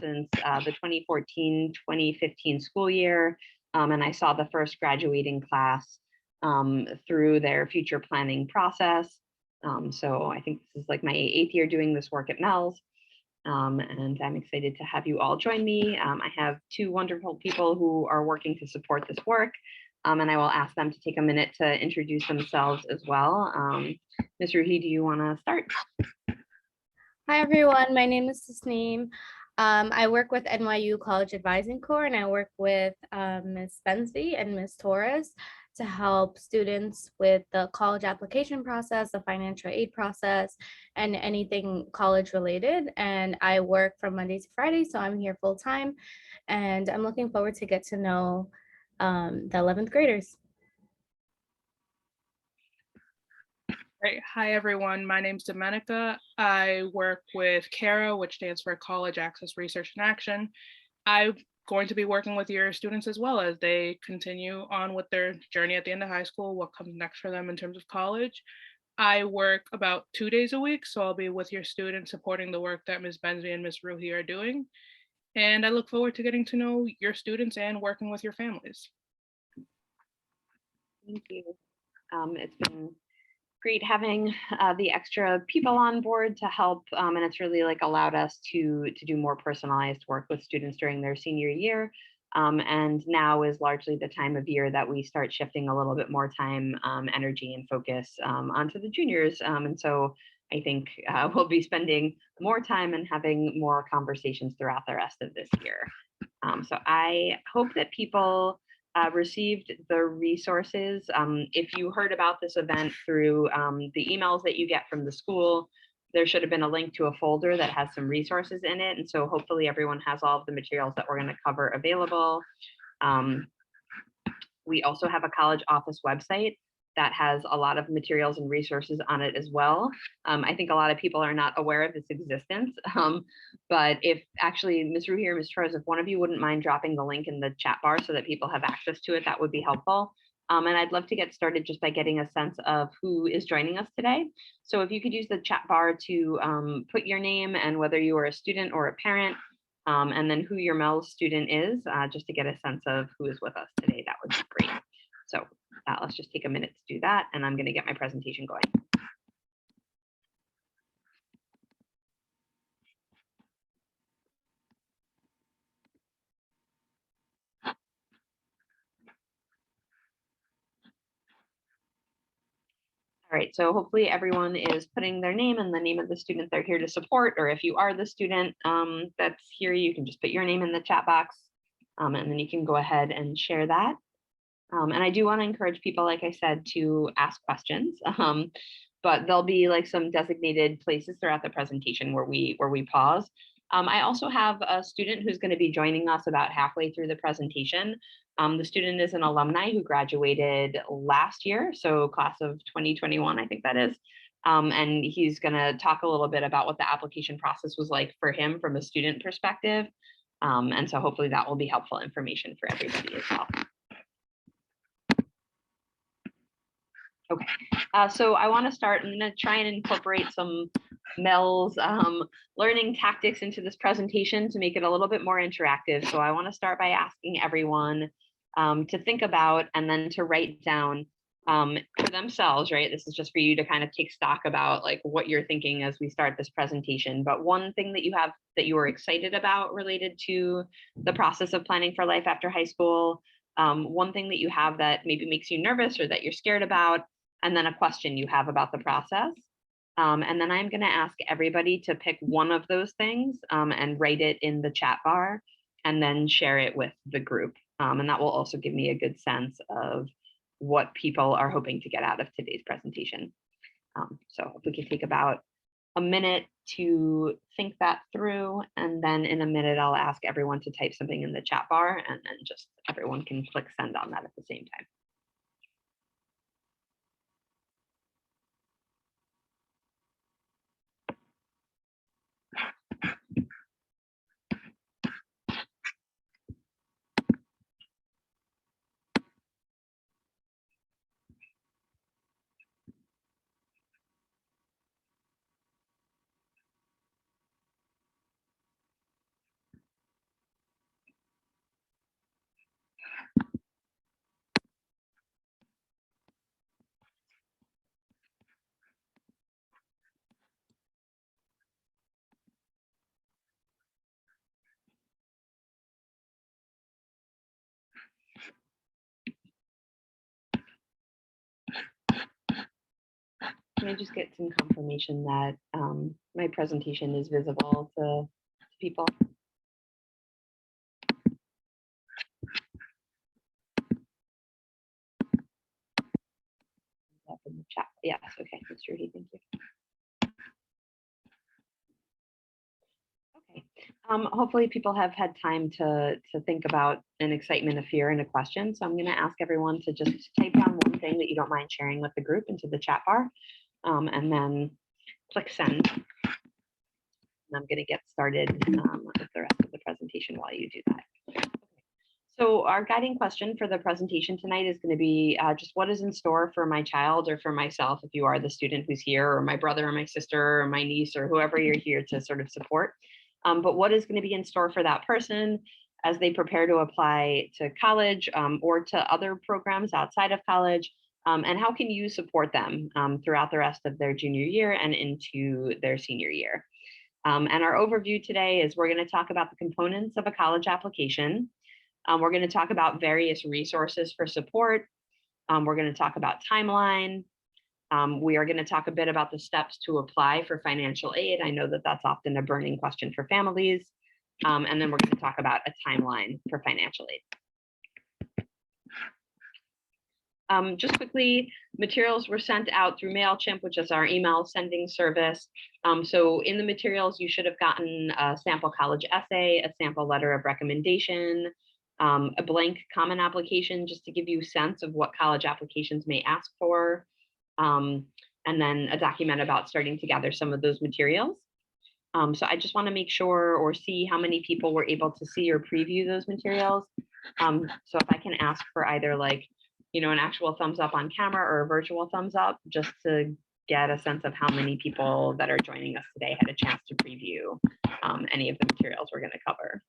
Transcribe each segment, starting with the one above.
since the 2014-2015 school year, and I saw the first graduating class through their future planning process. So I think this is like my 8th year doing this work at MELS. And I'm excited to have you all join me. I have 2 wonderful people who are working to support this work, and I will ask them to take a minute to introduce themselves as well. Ms. Ruhi, do you want to start? Hi, everyone. My name is Tasneem. I work with NYU College Advising Corps, and I work with Ms. Bensby and Ms. Torres to help students with the college application process, the financial aid process, and anything college related. And I work from Monday to Friday, so I'm here full time. And I'm looking forward to get to know the 11th graders. Great. Hi, everyone. My name is Domenica. I work with CARA, which stands for College Access Research and Action. I'm going to be working with your students as well as they continue on with their journey at the end of high school, what comes next for them in terms of college. I work about 2 days a week, so I'll be with your students supporting the work that Ms. Bensby and Ms. Ruhi are doing. And I look forward to getting to know your students and working with your families. Thank you. It's been great having the extra people on board to help, and it's really like allowed us to do more personalized work with students during their senior year. And now is largely the time of year that we start shifting a little bit more time, energy, and focus onto the juniors. And so I think we'll be spending more time and having more conversations throughout the rest of this year. So I hope that people received the resources. If you heard about this event through the emails that you get from the school, there should have been a link to a folder that has some resources in it. And so hopefully everyone has all of the materials that we're going to cover available. We also have a college office website that has a lot of materials and resources on it as well. I think a lot of people are not aware of its existence, but if actually Ms. Ruhi or Ms. Torres, if one of you wouldn't mind dropping the link in the chat bar so that people have access to it, that would be helpful. And I'd love to get started just by getting a sense of who is joining us today. So if you could use the chat bar to put your name and whether you are a student or a parent, and then who your MELS student is, just to get a sense of who is with us today, that would be great. So let's just take a minute to do that, and I'm going to get my presentation going. All right, so hopefully everyone is putting their name and the name of the student they're here to support, or if you are the student that's here, you can just put your name in the chat box, and then you can go ahead and share that. And I do want to encourage people, like I said, to ask questions, but there'll be like some designated places throughout the presentation where we pause. I also have a student who's going to be joining us about halfway through the presentation. The student is an alumni who graduated last year, so class of 2021, I think that is. And he's going to talk a little bit about what the application process was like for him from a student perspective. And so hopefully that will be helpful information for everybody as well. Okay, so I want to start. I'm going to try and incorporate some MELS learning tactics into this presentation to make it a little bit more interactive. So I want to start by asking everyone to think about and then to write down for themselves, right? This is just for you to kind of take stock about like what you're thinking as we start this presentation. But one thing that you have that you are excited about related to the process of planning for life after high school, one thing that you have that maybe makes you nervous or that you're scared about, and then a question you have about the process. And then I'm going to ask everybody to pick one of those things and write it in the chat bar and then share it with the group. And that will also give me a good sense of what people are hoping to get out of today's presentation. So if we could take about a minute to think that through, and then in a minute, I'll ask everyone to type something in the chat bar, and then just everyone can click send on that at the same time. Can I just get some confirmation that my presentation is visible to people? Up in the chat. Yes, okay, that's Rudy, thank you. Okay, hopefully people have had time to think about an excitement, a fear, and a question. So I'm going to ask everyone to just type down one thing that you don't mind sharing with the group into the chat bar, and then click send. And I'm going to get started with the rest of the presentation while you do that. So our guiding question for the presentation tonight is going to be just what is in store for my child or for myself, if you are the student who's here, or my brother or my sister or my niece or whoever you're here to sort of support. But what is going to be in store for that person as they prepare to apply to college or to other programs outside of college? And how can you support them throughout the rest of their junior year and into their senior year? And our overview today is we're going to talk about the components of a college application. We're going to talk about various resources for support. We're going to talk about timeline. We are going to talk a bit about the steps to apply for financial aid. I know that that's often a burning question for families. And then we're going to talk about a timeline for financial aid. Just quickly, materials were sent out through MailChimp, which is our email sending service. So in the materials, you should have gotten a sample college essay, a sample letter of recommendation, a blank common application just to give you a sense of what college applications may ask for, and then a document about starting to gather some of those materials. So I just want to make sure or see how many people were able to see or preview those materials. So if I can ask for either like, you know, an actual thumbs up on camera or a virtual thumbs up, just to get a sense of how many people that are joining us today had a chance to preview any of the materials we're going to cover.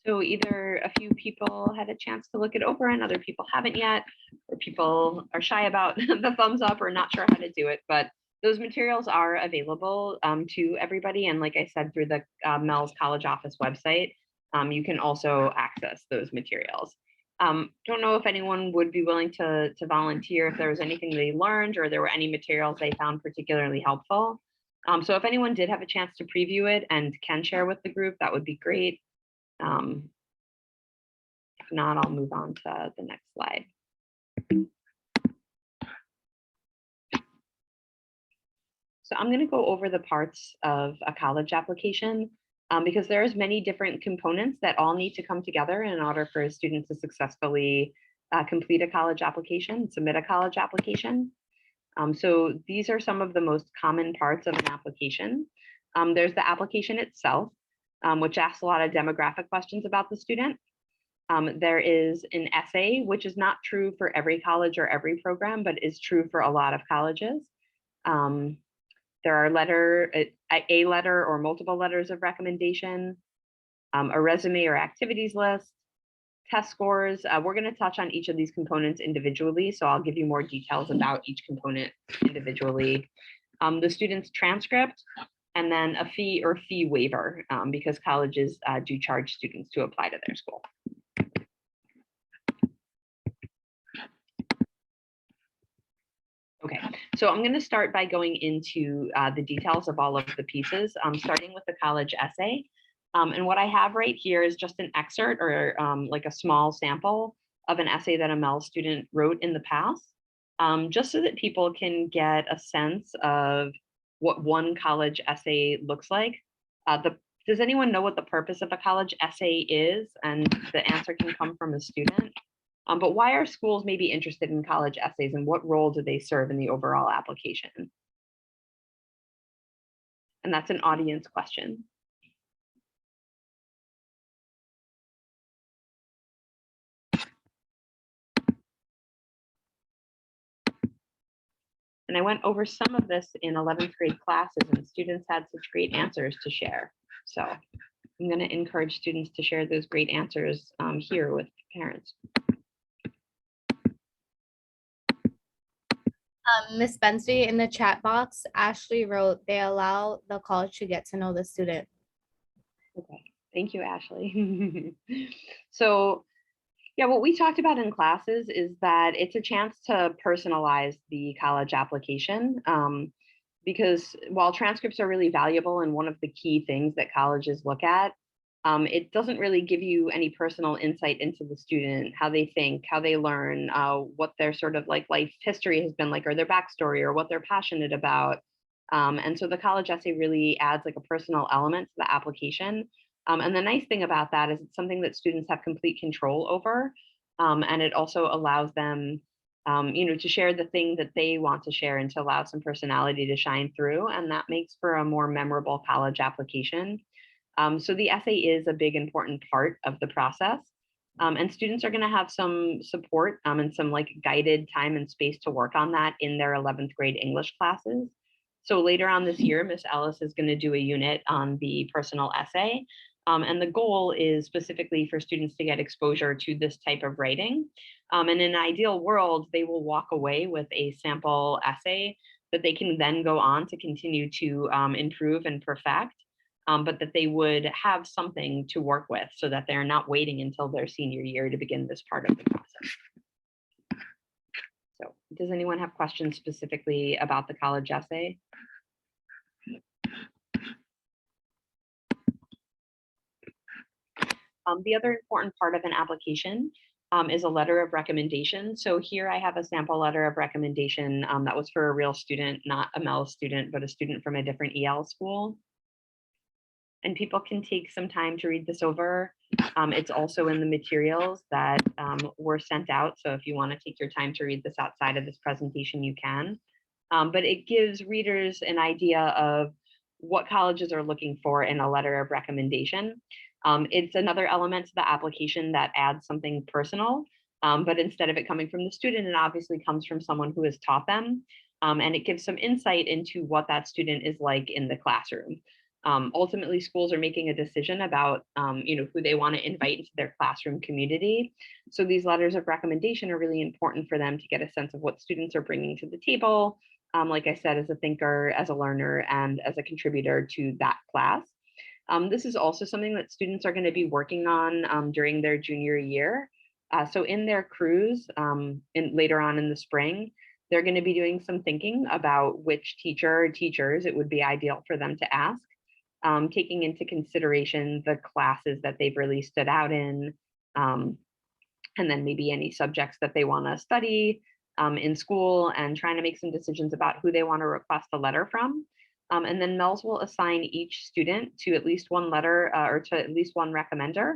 So either a few people had a chance to look it over and other people haven't yet, or people are shy about the thumbs up or not sure how to do it, but those materials are available to everybody. And like I said, through the MELS College Office website, you can also access those materials. Don't know if anyone would be willing to volunteer if there was anything they learned or there were any materials they found particularly helpful. So if anyone did have a chance to preview it and can share with the group, that would be great. If not, I'll move on to the next slide. So I'm going to go over the parts of a college application because there's many different components that all need to come together in order for a student to successfully complete a college application, submit a college application. So these are some of the most common parts of an application. There's the application itself, which asks a lot of demographic questions about the student. There is an essay, which is not true for every college or every program, but is true for a lot of colleges. There are a letter or multiple letters of recommendation, a resume or activities list, test scores. We're going to touch on each of these components individually, so I'll give you more details about each component individually. The student's transcript, and then a fee or fee waiver, because colleges do charge students to apply to their school. Okay, so I'm going to start by going into the details of all of the pieces, starting with the college essay. And what I have right here is just an excerpt or like a small sample of an essay that a MELS student wrote in the past, just so that people can get a sense of what one college essay looks like. Does anyone know what the purpose of a college essay is? And the answer can come from a student. But why are schools maybe interested in college essays, and what role do they serve in the overall application? And that's an audience question. And I went over some of this in 11th grade classes, and students had such great answers to share. So I'm going to encourage students to share those great answers here with parents. Ms. Bensby, in the chat box, Ashley wrote, they allow the college to get to know the student. Okay, thank you, Ashley. So yeah, what we talked about in classes is that it's a chance to personalize the college application. Because while transcripts are really valuable and one of the key things that colleges look at, it doesn't really give you any personal insight into the student, how they think, how they learn, what their sort of like life history has been like, or their backstory, or what they're passionate about. And so the college essay really adds like a personal element to the application. And the nice thing about that is it's something that students have complete control over. And it also allows them to share the thing that they want to share and to allow some personality to shine through. And that makes for a more memorable college application. So the essay is a big important part of the process. And students are going to have some support and some like guided time and space to work on that in their 11th grade English classes. So later on this year, Miss Ellis is going to do a unit on the personal essay. And the goal is specifically for students to get exposure to this type of writing. And in an ideal world, they will walk away with a sample essay that they can then go on to continue to improve and perfect, but that they would have something to work with so that they're not waiting until their senior year to begin this part of the process. So does anyone have questions specifically about the college essay? The other important part of an application is a letter of recommendation. So here I have a sample letter of recommendation that was for a real student, not a MELS student, but a student from a different EL school. And people can take some time to read this over. It's also in the materials that were sent out. So if you want to take your time to read this outside of this presentation, you can. But it gives readers an idea of what colleges are looking for in a letter of recommendation. It's another element to the application that adds something personal, but instead of it coming from the student, it obviously comes from someone who has taught them. And it gives some insight into what that student is like in the classroom. Ultimately, schools are making a decision about who they want to invite into their classroom community. So these letters of recommendation are really important for them to get a sense of what students are bringing to the table, like I said, as a thinker, as a learner, and as a contributor to that class. This is also something that students are going to be working on during their junior year. So in their crews later on in the spring, they're going to be doing some thinking about which teacher or teachers it would be ideal for them to ask, taking into consideration the classes that they've really stood out in, and then maybe any subjects that they want to study in school, and trying to make some decisions about who they want to request a letter from. And then MELS will assign each student to at least one letter or to at least one recommender.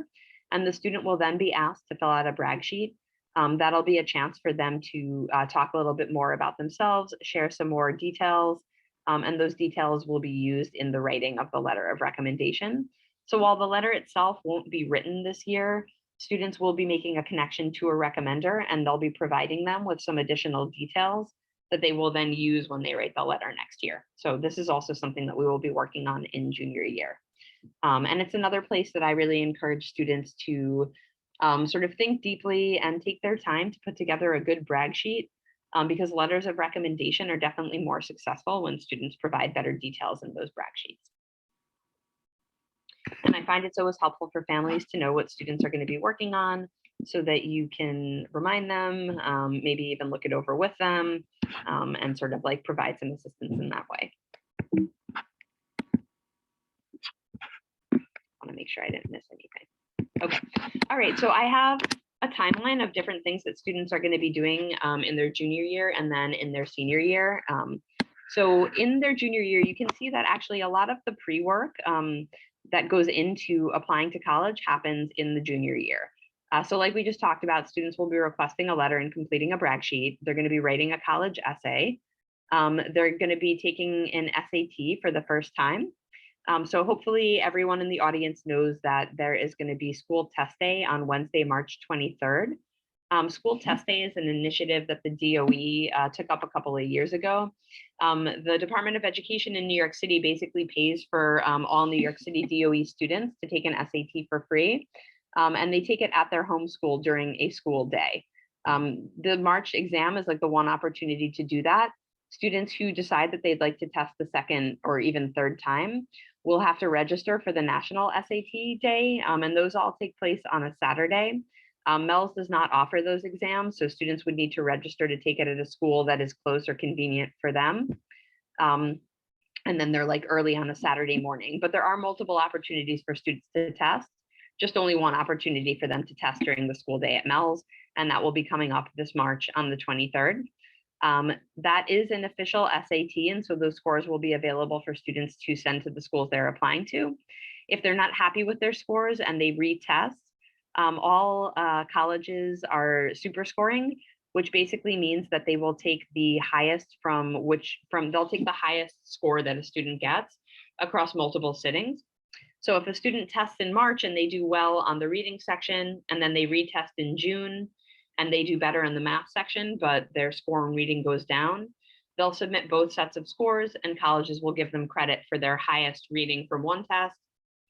And the student will then be asked to fill out a brag sheet. That'll be a chance for them to talk a little bit more about themselves, share some more details, and those details will be used in the writing of the letter of recommendation. So while the letter itself won't be written this year, students will be making a connection to a recommender, and they'll be providing them with some additional details that they will then use when they write the letter next year. So this is also something that we will be working on in junior year. And it's another place that I really encourage students to sort of think deeply and take their time to put together a good brag sheet, because letters of recommendation are definitely more successful when students provide better details in those brag sheets. And I find it's always helpful for families to know what students are going to be working on so that you can remind them, maybe even look it over with them, and sort of like provide some assistance in that way. I want to make sure I didn't miss anything. Okay. All right. So I have a timeline of different things that students are going to be doing in their junior year and then in their senior year. So in their junior year, you can see that actually a lot of the pre-work that goes into applying to college happens in the junior year. So like we just talked about, students will be requesting a letter and completing a brag sheet. They're going to be writing a college essay. They're going to be taking an SAT for the first time. So hopefully everyone in the audience knows that there is going to be school test day on Wednesday, March 23rd. School test day is an initiative that the DOE took up a couple of years ago. The Department of Education in New York City basically pays for all New York City DOE students to take an SAT for free. And they take it at their home school during a school day. The March exam is like the one opportunity to do that. Students who decide that they'd like to test the second or even third time will have to register for the National SAT Day, and those all take place on a Saturday. MELS does not offer those exams, so students would need to register to take it at a school that is close or convenient for them. And then they're like early on a Saturday morning, but there are multiple opportunities for students to test, just only one opportunity for them to test during the school day at MELS, and that will be coming up this March on the 23rd. That is an official SAT, and so those scores will be available for students to send to the schools they're applying to. If they're not happy with their scores and they retest, all colleges are super scoring, which basically means that they will take the highest they'll take the highest score that a student gets across multiple sittings. So if a student tests in March and they do well on the reading section, and then they retest in June and they do better in the math section, but their score in reading goes down, they'll submit both sets of scores and colleges will give them credit for their highest reading from one test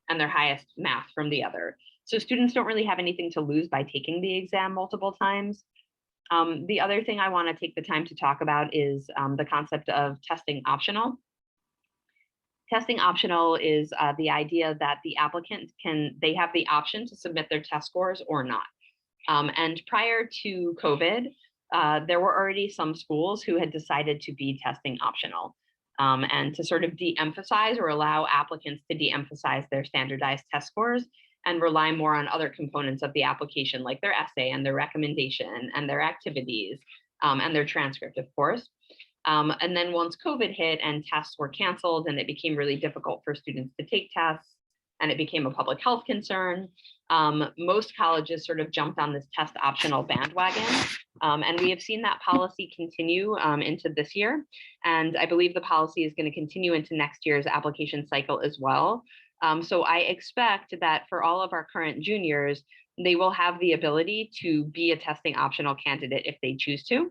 and their highest math from the other. So students don't really have anything to lose by taking the exam multiple times. The other thing I want to take the time to talk about is the concept of testing optional. Testing optional is the idea that the applicant they have the option to submit their test scores or not. And prior to COVID, there were already some schools who had decided to be testing optional and to sort of de-emphasize or allow applicants to de-emphasize their standardized test scores and rely more on other components of the application, like their essay and their recommendation and their activities and their transcript, of course. And then once COVID hit and tests were canceled and it became really difficult for students to take tests and it became a public health concern, most colleges sort of jumped on this test optional bandwagon. And we have seen that policy continue into this year. And I believe the policy is going to continue into next year's application cycle as well. So I expect that for all of our current juniors, they will have the ability to be a testing optional candidate if they choose to.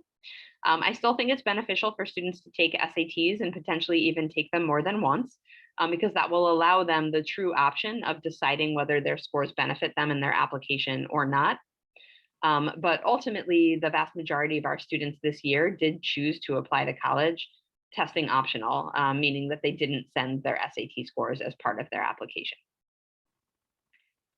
I still think it's beneficial for students to take SATs and potentially even take them more than once, because that will allow them the true option of deciding whether their scores benefit them in their application or not. But ultimately, the vast majority of our students this year did choose to apply to college testing optional, meaning that they didn't send their SAT scores as part of their application.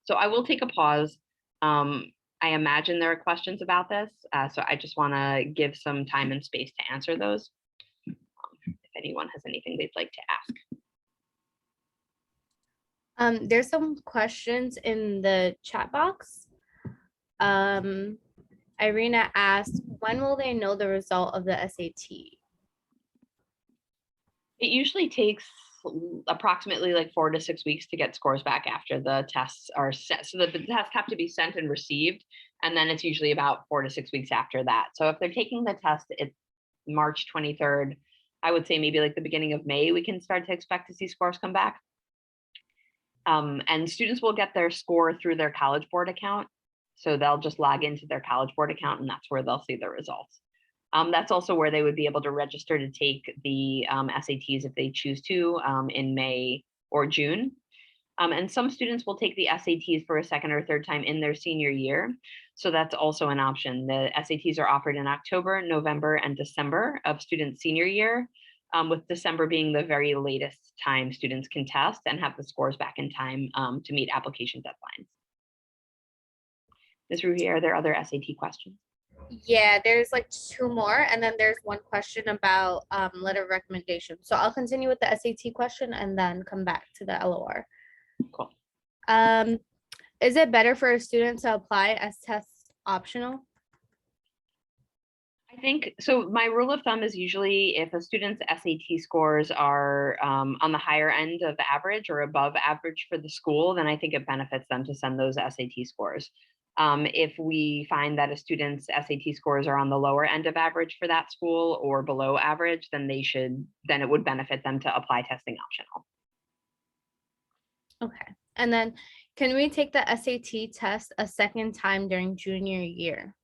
So I will take a pause. I imagine there are questions about this, so I just want to give some time and space to answer those. If anyone has anything they'd like to ask. There's some questions in the chat box. Irina asked, when will they know the result of the SAT? It usually takes approximately like 4 to 6 weeks to get scores back after the tests are set. So the tests have to be sent and received, and then it's usually about 4 to 6 weeks after that. So if they're taking the test, it's March 23rd. I would say maybe like the beginning of May, we can start to expect to see scores come back. And students will get their score through their College Board account. So they'll just log into their College Board account, and that's where they'll see the results. That's also where they would be able to register to take the SATs if they choose to in May or June. And some students will take the SATs for a second or third time in their senior year. So that's also an option. The SATs are offered in October, November, and December of student senior year, with December being the very latest time students can test and have the scores back in time to meet application deadlines. Ms. Ruhi, are there other SAT questions? Yeah, there's like 2 more, and then there's one question about letter of recommendation. So I'll continue with the SAT question and then come back to the LOR. Cool. Is it better for a student to apply as test optional? I think so. My rule of thumb is usually if a student's SAT scores are on the higher end of average or above average for the school, then I think it benefits them to send those SAT scores. If we find that a student's SAT scores are on the lower end of average for that school or below average, then it would benefit them to apply testing optional. Okay. And then can we take the SAT test a second time during junior year?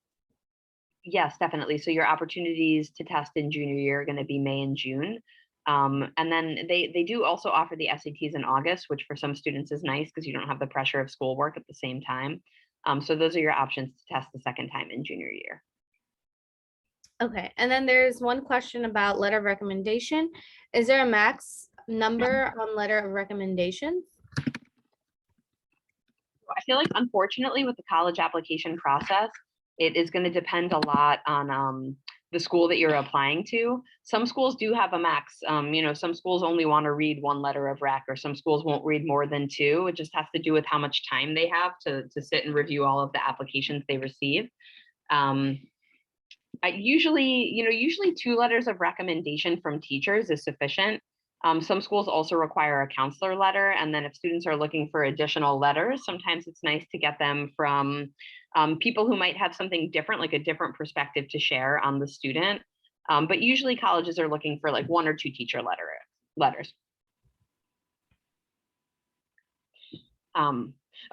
Yes, definitely. So your opportunities to test in junior year are going to be May and June. And then they do also offer the SATs in August, which for some students is nice because you don't have the pressure of schoolwork at the same time. So those are your options to test the second time in junior year. Okay, and then there's one question about letter of recommendation. Is there a max number on letter of recommendations? I feel like unfortunately with the college application process, it is going to depend a lot on the school that you're applying to. Some schools do have a max. Some schools only want to read one letter of rec, or some schools won't read more than two. It just has to do with how much time they have to sit and review all of the applications they receive. Usually 2 letters of recommendation from teachers is sufficient. Some schools also require a counselor letter, and then if students are looking for additional letters, sometimes it's nice to get them from people who might have something different, like a different perspective to share on the student. But usually colleges are looking for like 1 or 2 teacher letters.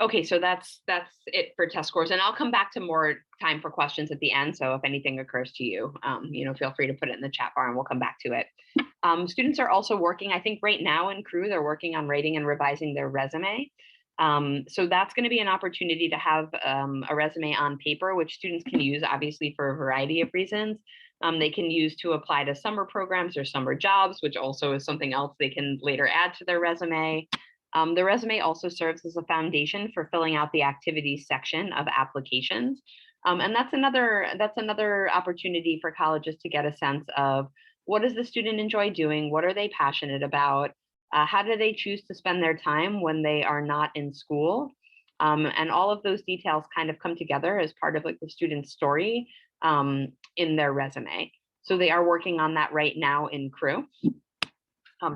Okay, so that's it for test scores, and I'll come back to more time for questions at the end. So if anything occurs to you, feel free to put it in the chat bar and we'll come back to it. Students are also working, I think right now in crew, they're working on writing and revising their resume. So that's going to be an opportunity to have a resume on paper, which students can use obviously for a variety of reasons. They can use to apply to summer programs or summer jobs, which also is something else they can later add to their resume. The resume also serves as a foundation for filling out the activities section of applications. And that's another opportunity for colleges to get a sense of what does the student enjoy doing? What are they passionate about? How do they choose to spend their time when they are not in school? And all of those details kind of come together as part of like the student's story in their resume. So they are working on that right now in crew.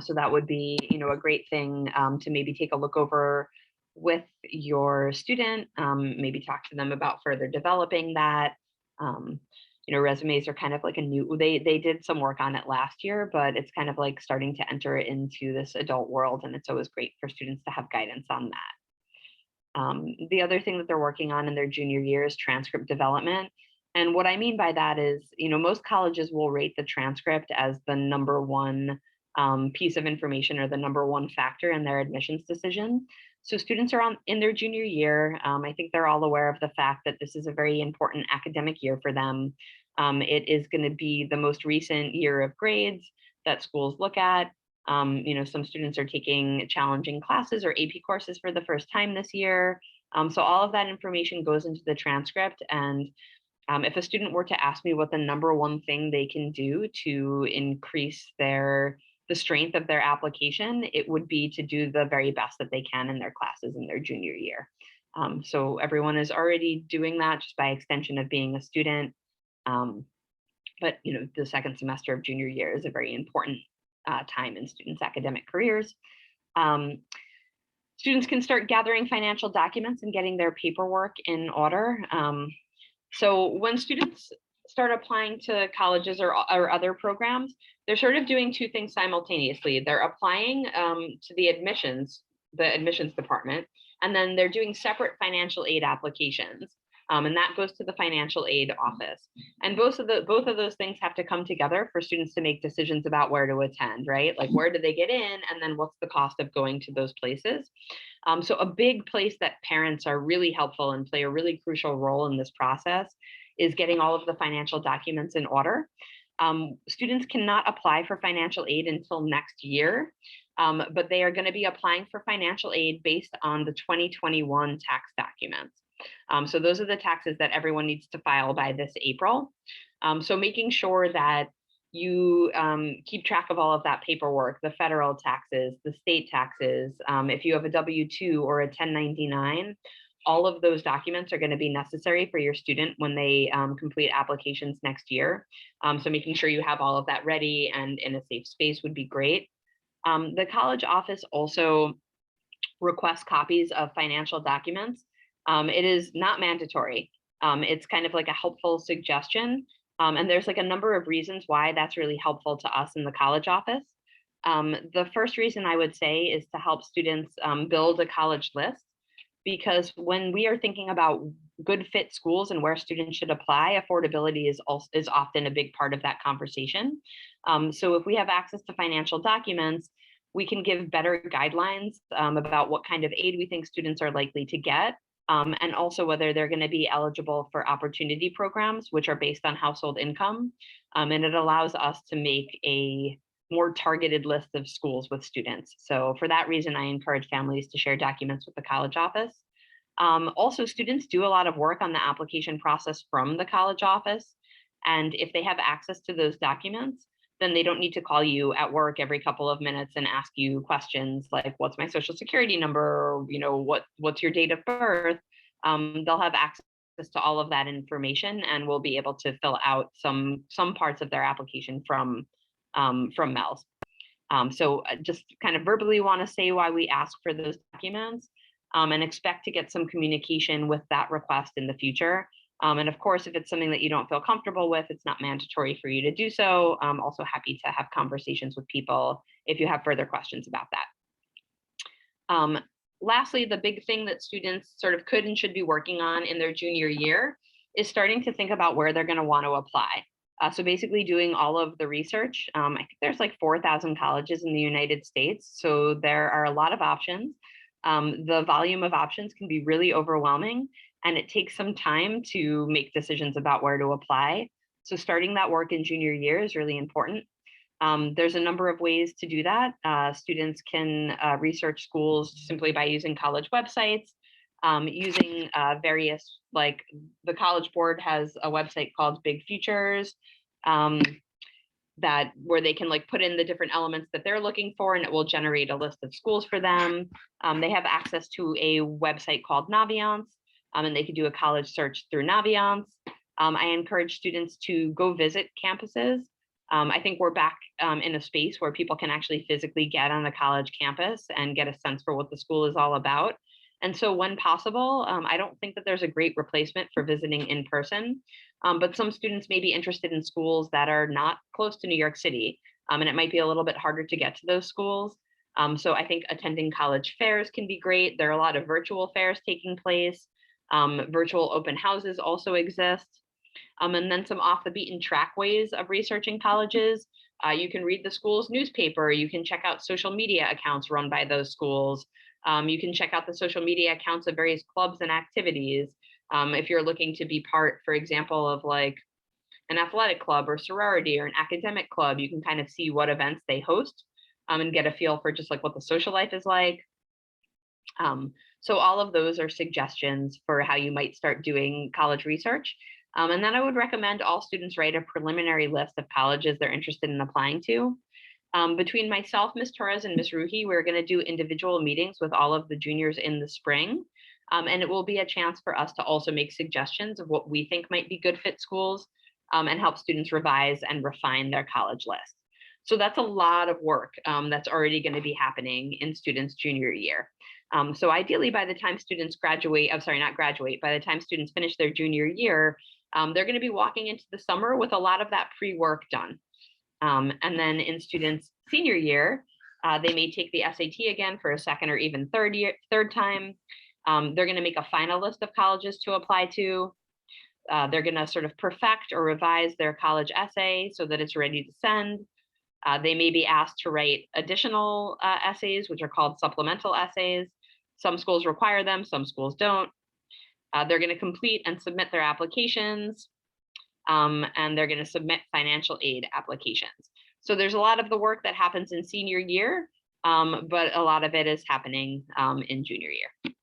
So that would be, a great thing to maybe take a look over with your student, maybe talk to them about further developing that. Resumes are kind of like they did some work on it last year, but it's kind of like starting to enter into this adult world, and it's always great for students to have guidance on that. The other thing that they're working on in their junior year is transcript development. And what I mean by that is, most colleges will rate the transcript as the number one piece of information or the number one factor in their admissions decision. So students are in their junior year. I think they're all aware of the fact that this is a very important academic year for them. It is going to be the most recent year of grades that schools look at. Some students are taking challenging classes or AP courses for the first time this year. So all of that information goes into the transcript. And if a student were to ask me what the number one thing they can do to increase the strength of their application, it would be to do the very best that they can in their classes in their junior year. So everyone is already doing that just by extension of being a student. But the second semester of junior year is a very important time in students' academic careers. Students can start gathering financial documents and getting their paperwork in order. So when students start applying to colleges or other programs, they're sort of doing 2 things simultaneously. They're applying to the admissions department, and then they're doing separate financial aid applications. And that goes to the financial aid office. And both of those things have to come together for students to make decisions about where to attend, right? Like where do they get in, and then what's the cost of going to those places? So a big place that parents are really helpful and play a really crucial role in this process is getting all of the financial documents in order. Students cannot apply for financial aid until next year, but they are going to be applying for financial aid based on the 2021 tax documents. So those are the taxes that everyone needs to file by this April. So making sure that you keep track of all of that paperwork, the federal taxes, the state taxes, if you have a W-2 or a 1099, all of those documents are going to be necessary for your student when they complete applications next year. So making sure you have all of that ready and in a safe space would be great. The college office also requests copies of financial documents. It is not mandatory. It's kind of like a helpful suggestion. And there's like a number of reasons why that's really helpful to us in the college office. The first reason I would say is to help students build a college list, because when we are thinking about good fit schools and where students should apply, affordability is often a big part of that conversation. So if we have access to financial documents, we can give better guidelines about what kind of aid we think students are likely to get. and also whether they're going to be eligible for opportunity programs, which are based on household income. And it allows us to make a more targeted list of schools with students. So for that reason, I encourage families to share documents with the college office. Also, students do a lot of work on the application process from the college office. And if they have access to those documents, then they don't need to call you at work every couple of minutes and ask you questions like, what's my social security number? Or, what's your date of birth? They'll have access to all of that information and will be able to fill out some parts of their application from MELS. So just kind of verbally want to say why we ask for those documents, and expect to get some communication with that request in the future. And of course, if it's something that you don't feel comfortable with, it's not mandatory for you to do so. I'm also happy to have conversations with people if you have further questions about that. Lastly, the big thing that students sort of could and should be working on in their junior year is starting to think about where they're going to want to apply. So basically doing all of the research. I think there's like 4,000 colleges in the United States, so there are a lot of options. The volume of options can be really overwhelming, and it takes some time to make decisions about where to apply. So starting that work in junior year is really important. There's a number of ways to do that. Students can research schools simply by using college websites, using various, like the College Board has a website called Big Futures, where they can like put in the different elements that they're looking for, and it will generate a list of schools for them. They have access to a website called Naviance, and they can do a college search through Naviance. I encourage students to go visit campuses. I think we're back in a space where people can actually physically get on the college campus and get a sense for what the school is all about. And so when possible, I don't think that there's a great replacement for visiting in person, but some students may be interested in schools that are not close to New York City, and it might be a little bit harder to get to those schools. So I think attending college fairs can be great. There are a lot of virtual fairs taking place. Virtual open houses also exist. And then some off the beaten track ways of researching colleges. You can read the school's newspaper. You can check out social media accounts run by those schools. You can check out the social media accounts of various clubs and activities. If you're looking to be part, for example, of like an athletic club or sorority or an academic club, you can kind of see what events they host, and get a feel for just like what the social life is like. So all of those are suggestions for how you might start doing college research. And then I would recommend all students write a preliminary list of colleges they're interested in applying to. Between myself, Ms. Torres, and Ms. Ruhi, we're going to do individual meetings with all of the juniors in the spring. And it will be a chance for us to also make suggestions of what we think might be good fit schools, and help students revise and refine their college list. So that's a lot of work that's already going to be happening in students' junior year. So ideally, by the time students graduate, not graduate, by the time students finish their junior year, they're going to be walking into the summer with a lot of that pre-work done. And then in students' senior year, they may take the SAT again for a second or even third time. They're going to make a final list of colleges to apply to. They're going to sort of perfect or revise their college essay so that it's ready to send. They may be asked to write additional essays, which are called supplemental essays. Some schools require them, some schools don't. They're going to complete and submit their applications, and they're going to submit financial aid applications. So there's a lot of the work that happens in senior year, but a lot of it is happening in junior year.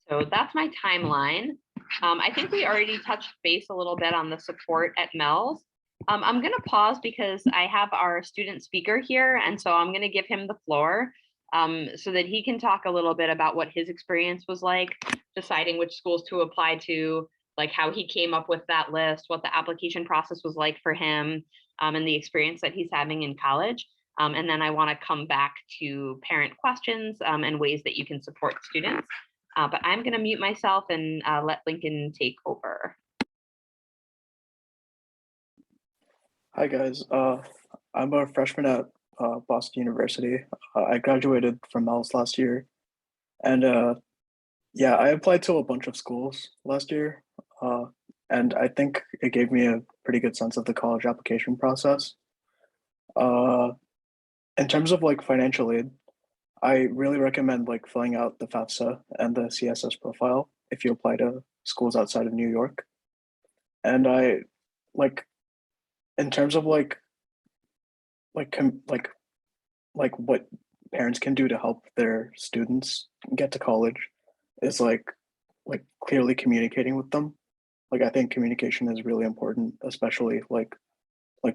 So that's my timeline. I think we already touched base a little bit on the support at MELS. I'm going to pause because I have our student speaker here, and so I'm going to give him the floor so that he can talk a little bit about what his experience was like deciding which schools to apply to, like how he came up with that list, what the application process was like for him, and the experience that he's having in college. And then I want to come back to parent questions and ways that you can support students. But I'm going to mute myself and let Lincoln take over. Hi guys, I'm a freshman at Boston University. I graduated from MELS last year, and yeah, I applied to a bunch of schools last year, and I think it gave me a pretty good sense of the college application process. In terms of like financial aid, I really recommend like filling out the FAFSA and the CSS profile if you apply to schools outside of New York. And I like in terms of like com- like what parents can do to help their students get to college is like clearly communicating with them. Like I think communication is really important, especially like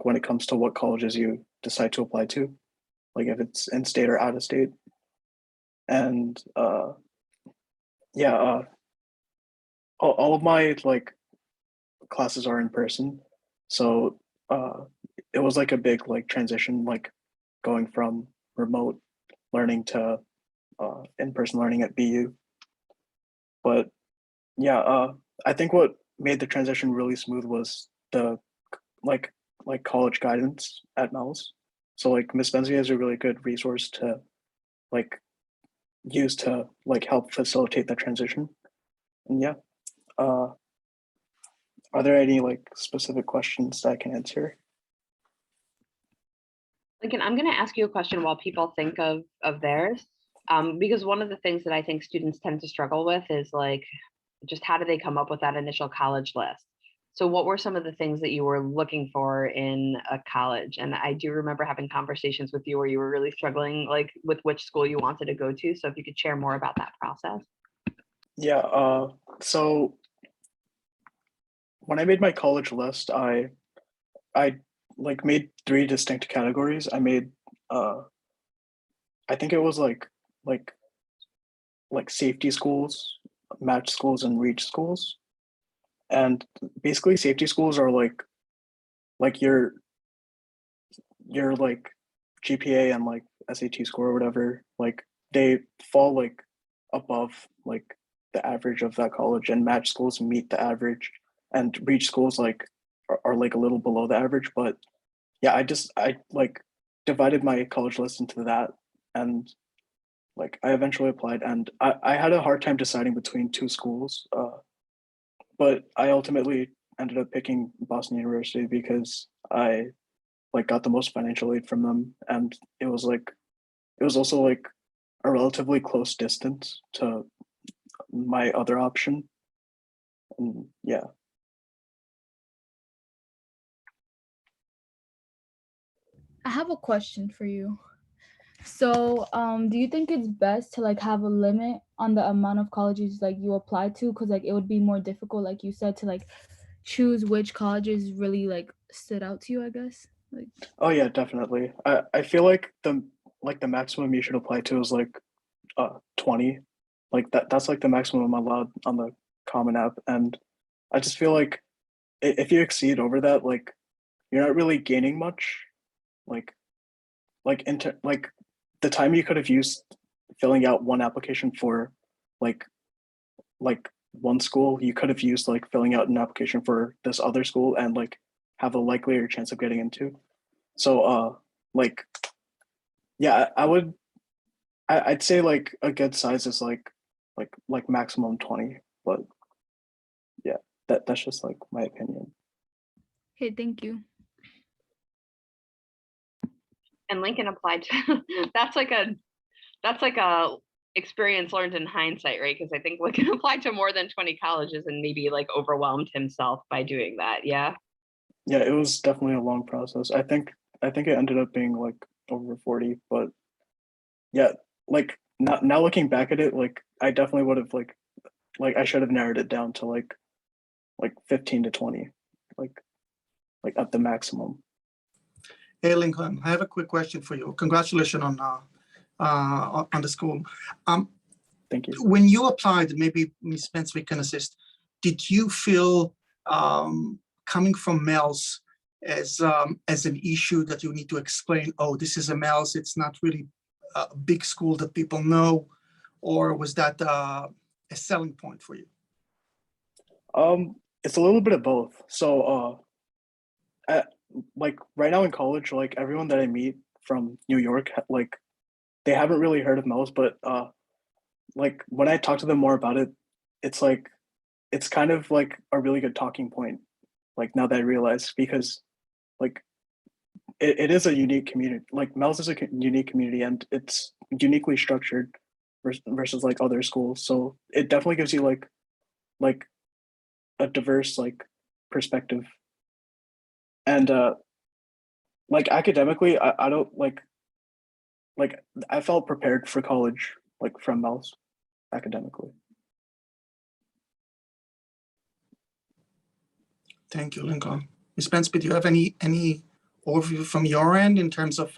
when it comes to what colleges you decide to apply to, like if it's in state or out of state. And yeah, all of my like classes are in person, so it was like a big like transition, like going from remote learning to in-person learning at BU. But yeah, I think what made the transition really smooth was the like college guidance at MELS. So like Miss Benzie is a really good resource to like use to like help facilitate that transition. And yeah, uh, are there any like specific questions that I can answer? Lincoln, I'm going to ask you a question while people think of theirs, because one of the things that I think students tend to struggle with is like, just how do they come up with that initial college list? So what were some of the things that you were looking for in a college? And I do remember having conversations with you where you were really struggling like with which school you wanted to go to. So if you could share more about that process. Yeah, so when I made my college list, I like made three distinct categories. I made I think it was like like safety schools, match schools, and reach schools. And basically safety schools are like your like GPA and like SAT score or whatever, like they fall like above like the average of that college, and match schools meet the average, and reach schools like are like a little below the average. But yeah, I like divided my college list into that, and like I eventually applied, and I had a hard time deciding between two schools, but I ultimately ended up picking Boston University because I like got the most financial aid from them, and it was also like a relatively close distance to my other option. And yeah. I have a question for you. So, do you think it's best to like have a limit on the amount of colleges like you apply to? Because like it would be more difficult, like you said, to like choose which colleges really like stood out to you, I guess. Like, Oh yeah, definitely. I feel like the maximum you should apply to is like 20. Like that's like the maximum allowed on the Common App. And I just feel like if you exceed over that, like you're not really gaining much. Like like the time you could have used filling out one application for like like one school, you could have used like filling out an application for this other school and like have a likelier chance of getting into. So like yeah, I would I'd say like a good size is like maximum 20, but yeah, that's just like my opinion. okay, thank you. And Lincoln applied to, that's like a experience learned in hindsight, right? Because I think Lincoln applied to more than 20 colleges and maybe like overwhelmed himself by doing that. Yeah. Yeah, it was definitely a long process. I think it ended up being like over 40, but yeah, like now looking back at it, like I definitely would have like I should have narrowed it down to like 15 to 20, like at the maximum. Hey, Lincoln, I have a quick question for you. Congratulations on the school. Thank you. When you applied, maybe Ms. Spence, we can assist. Did you feel coming from MELS as an issue that you need to explain? Oh, this is a MELS. It's not really a big school that people know, or was that a selling point for you? It's a little bit of both. So like right now in college, like everyone that I meet from New York, like they haven't really heard of MELS, but like when I talk to them more about it, it's like it's kind of like a really good talking point. Like now that I realize, because like it is a unique community. Like MELS is a unique community, and it's uniquely structured versus like other schools. So it definitely gives you like a diverse like perspective. And like academically, I don't like I felt prepared for college like from MELS academically. Thank you, Lincoln. Ms. Pensby, do you have any overview from your end in terms of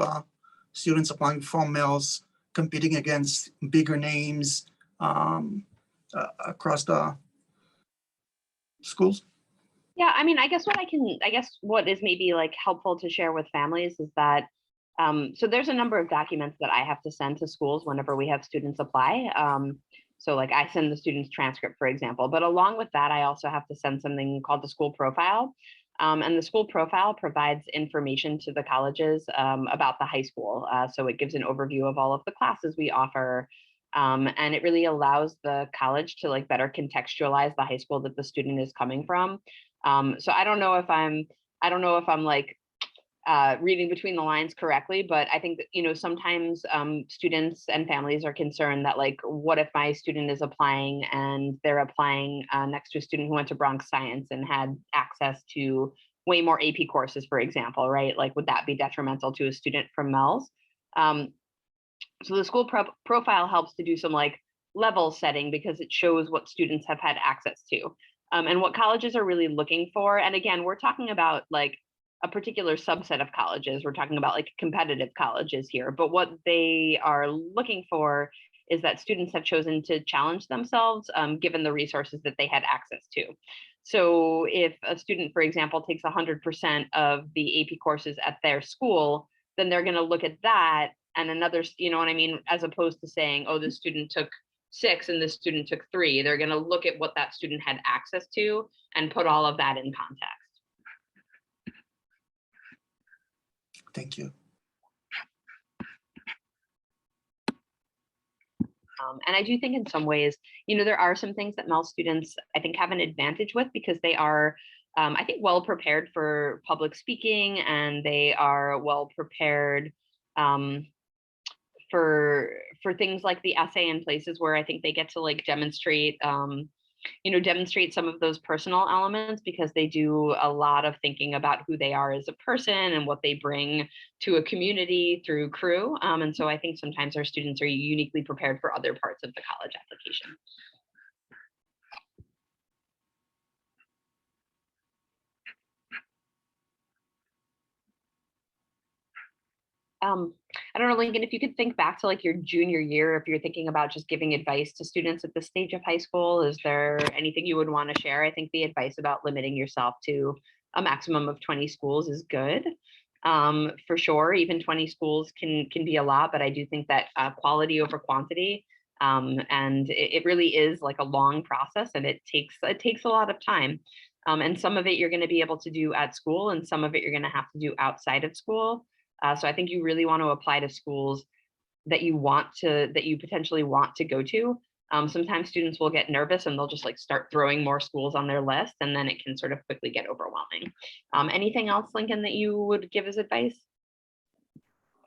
students applying for MELS, competing against bigger names across the schools? Yeah, I mean, I guess what is maybe like helpful to share with families is that, so there's a number of documents that I have to send to schools whenever we have students apply. So like I send the student's transcript, for example, but along with that, I also have to send something called the school profile. And the school profile provides information to the colleges about the high school. So it gives an overview of all of the classes we offer. And it really allows the college to like better contextualize the high school that the student is coming from. So I don't know if I'm like reading between the lines correctly, but I think that, you know, sometimes students and families are concerned that like, what if my student is applying and they're applying next to a student who went to Bronx Science and had access to way more AP courses, for example, right? Like, would that be detrimental to a student from MELS? So the school profile helps to do some like level setting because it shows what students have had access to. And what colleges are really looking for. And again, we're talking about like a particular subset of colleges. We're talking about like competitive colleges here, but what they are looking for is that students have chosen to challenge themselves given the resources that they had access to. So if a student, for example, takes 100% of the AP courses at their school, then they're going to look at that and another, you know what I mean? As opposed to saying, oh, this student took 6 and this student took 3, they're going to look at what that student had access to and put all of that in context. Thank you. And I do think in some ways, you know, there are some things that MELS students, I think, have an advantage with because they are, I think, well prepared for public speaking and they are well prepared for things like the essay in places where I think they get to like demonstrate, you know, demonstrate some of those personal elements because they do a lot of thinking about who they are as a person and what they bring to a community through crew. And so I think sometimes our students are uniquely prepared for other parts of the college application. I don't know, Lincoln, if you could think back to like your junior year, if you're thinking about just giving advice to students at this stage of high school, is there anything you would want to share? I think the advice about limiting yourself to a maximum of 20 schools is good. For sure, even 20 schools can be a lot, but I do think that quality over quantity, and it really is like a long process and it takes a lot of time. And some of it you're going to be able to do at school and some of it you're going to have to do outside of school. So I think you really want to apply to schools that you potentially want to go to. Sometimes students will get nervous and they'll just like start throwing more schools on their list and then it can sort of quickly get overwhelming. Anything else, Lincoln, that you would give as advice?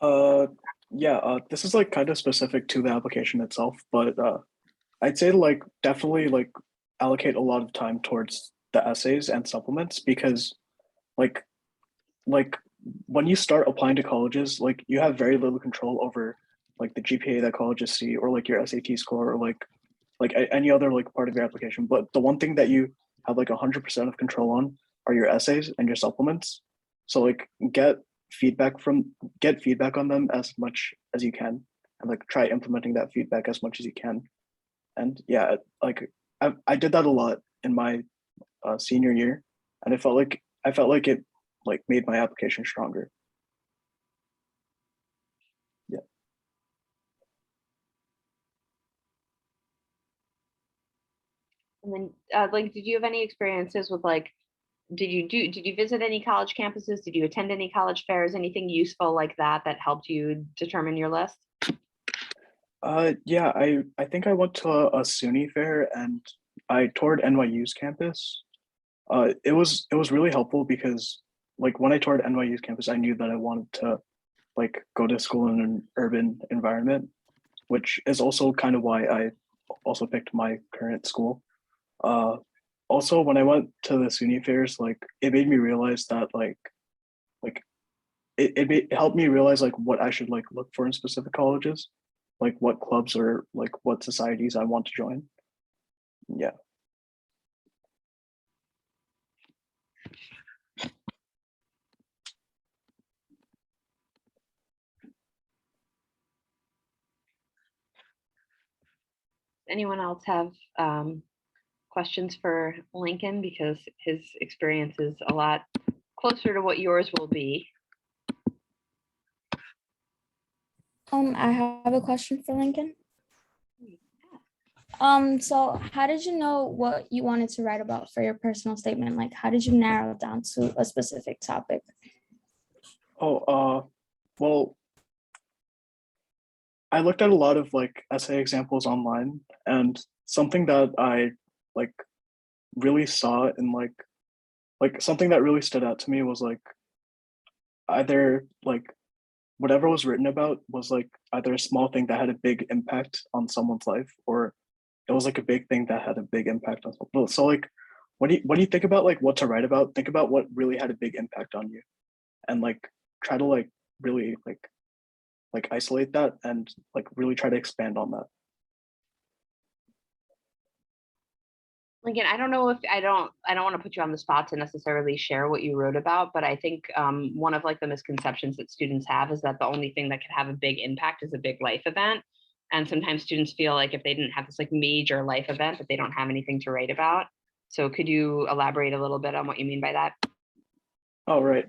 Yeah, this is like kind of specific to the application itself, but I'd say like definitely like allocate a lot of time towards the essays and supplements because like when you start applying to colleges, like you have very little control over like the GPA that colleges see or like your SAT score or like any other like part of your application. But the one thing that you have like 100% of control on are your essays and your supplements. So like get feedback on them as much as you can and like try implementing that feedback as much as you can. And yeah, like I did that a lot in my senior year and I felt like it like made my application stronger. Yeah. And then like, did you have any experiences with like, did you visit any college campuses? Did you attend any college fairs? Anything useful like that that helped you determine your list? Yeah, I think I went to a SUNY fair and I toured NYU's campus. It was really helpful because like when I toured NYU's campus, I knew that I wanted to like go to school in an urban environment, which is also kind of why I also picked my current school. Uh, Also, when I went to the SUNY fairs, like it made me realize that like it helped me realize like what I should like look for in specific colleges, like what clubs or like what societies I want to join. Yeah. Anyone else have questions for Lincoln, because his experience is a lot closer to what yours will be. I have a question for Lincoln. So how did you know what you wanted to write about for your personal statement? Like, how did you narrow it down to a specific topic? Well, I looked at a lot of like essay examples online, and something that I like really saw in like something that really stood out to me was like either like whatever was written about was like either a small thing that had a big impact on someone's life, or it was like a big thing that had a big impact on someone. So like when you think about like what to write about, think about what really had a big impact on you, and like try to like really like isolate that and like really try to expand on that. Lincoln, I don't know if I don't want to put you on the spot to necessarily share what you wrote about, but I think one of like the misconceptions that students have is that the only thing that could have a big impact is a big life event. And sometimes students feel like if they didn't have this like major life event, that they don't have anything to write about. So could you elaborate a little bit on what you mean by that? Oh, right.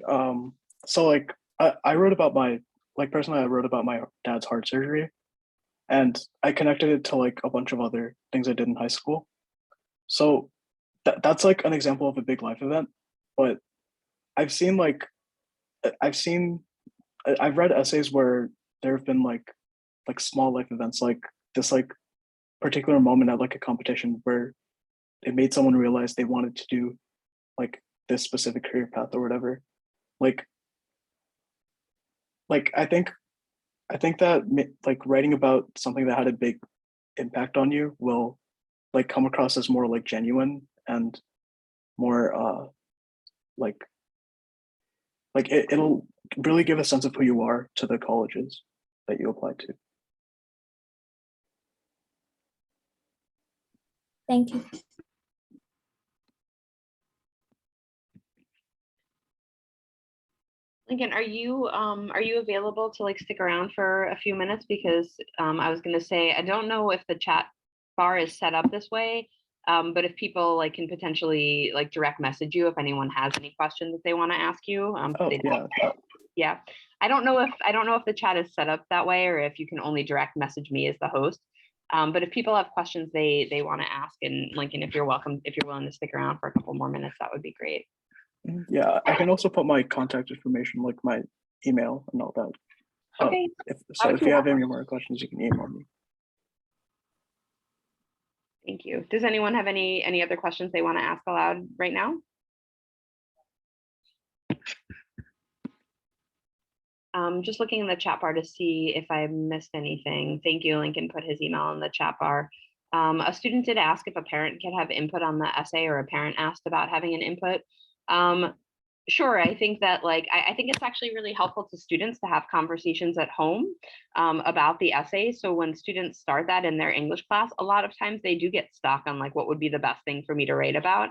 So like I wrote about my like personally I wrote about my dad's heart surgery, and I connected it to like a bunch of other things I did in high school. So that's like an example of a big life event. But I've seen like I've seen I've read essays where there have been like small life events, like this like particular moment at like a competition where it made someone realize they wanted to do like this specific career path or whatever. Like like I think that like writing about something that had a big impact on you will like come across as more like genuine and more like it'll really give a sense of who you are to the colleges that you apply to. Thank you. Lincoln, are you available to like stick around for a few minutes? Because I was gonna say, I don't know if the chat bar is set up this way, but if people like can potentially like direct message you if anyone has any questions that they want to ask you. Oh yeah. Yeah. I don't know if the chat is set up that way, or if you can only direct message me as the host. But if people have questions they want to ask, and Lincoln, if you're willing to stick around for a couple more minutes, that would be great. Yeah, I can also put my contact information, like my email and all that. Okay. If you have any more questions, you can email me. Thank you. Does anyone have any other questions they want to ask aloud right now? Just looking in the chat bar to see if I missed anything. Thank you. Lincoln put his email in the chat bar. A student did ask if a parent could have input on the essay, or a parent asked about having an input. Sure, I think that like I think it's actually really helpful to students to have conversations at home about the essay. So when students start that in their English class, a lot of times they do get stuck on like what would be the best thing for me to write about.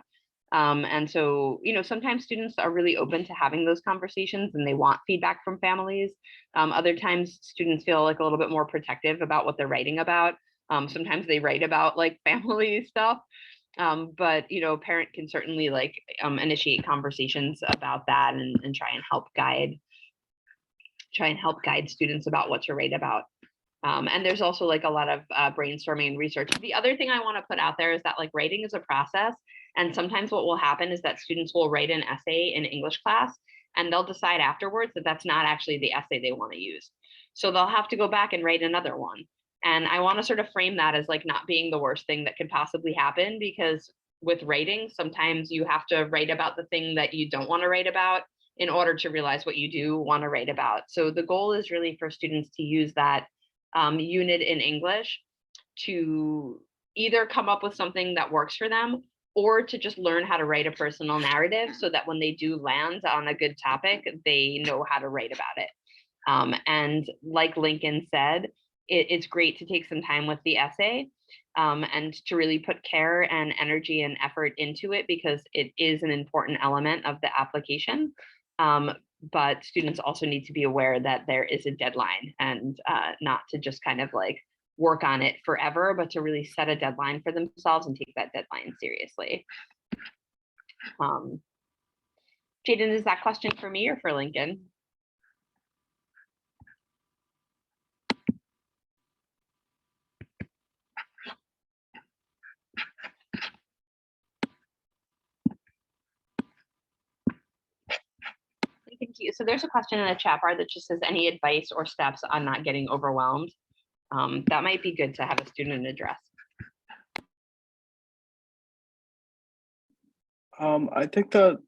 And so, you know, sometimes students are really open to having those conversations and they want feedback from families. Other times students feel like a little bit more protective about what they're writing about. Sometimes they write about like family stuff. But you know, a parent can certainly like initiate conversations about that, and try and help guide students about what to write about. And there's also like a lot of brainstorming and research. The other thing I want to put out there is that like writing is a process. And sometimes what will happen is that students will write an essay in English class, and they'll decide afterwards that that's not actually the essay they want to use. So they'll have to go back and write another one. And I want to sort of frame that as like not being the worst thing that could possibly happen, because with writing, sometimes you have to write about the thing that you don't want to write about in order to realize what you do want to write about. So the goal is really for students to use that unit in English to either come up with something that works for them, or to just learn how to write a personal narrative so that when they do land on a good topic, they know how to write about it. And like Lincoln said, it's great to take some time with the essay and to really put care and energy and effort into it, because it is an important element of the application. But students also need to be aware that there is a deadline, and not to just kind of like work on it forever, but to really set a deadline for themselves and take that deadline seriously. Jaden, is that question for me or for Lincoln? Thank you. So there's a question in the chat bar that just says, any advice or steps on not getting overwhelmed? That might be good to have a student address. I think that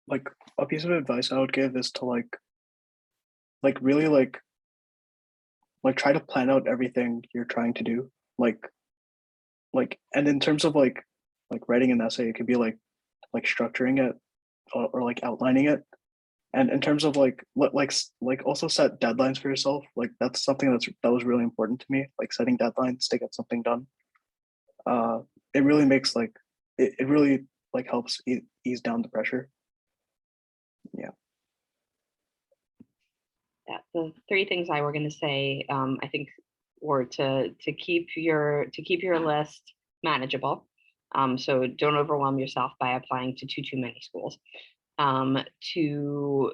like a piece of advice I would give is to really try to plan out everything you're trying to do. And in terms of like writing an essay, it could be like structuring it or like outlining it. And in terms of like also set deadlines for yourself. Like that's something that was really important to me. Like setting deadlines to get something done. It really makes it really like helps ease down the pressure. Yeah. Yeah, the three things I were going to say, I think, were to keep your list manageable. So don't overwhelm yourself by applying to too many schools. To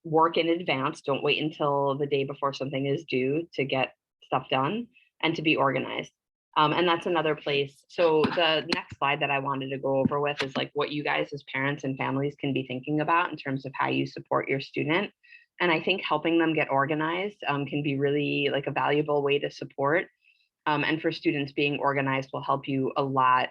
work in advance, don't wait until the day before something is due to get stuff done, and to be organized. And that's another place. So the next slide that I wanted to go over with is like what you guys as parents and families can be thinking about in terms of how you support your student. And I think helping them get organized can be really like a valuable way to support. And for students, being organized will help you a lot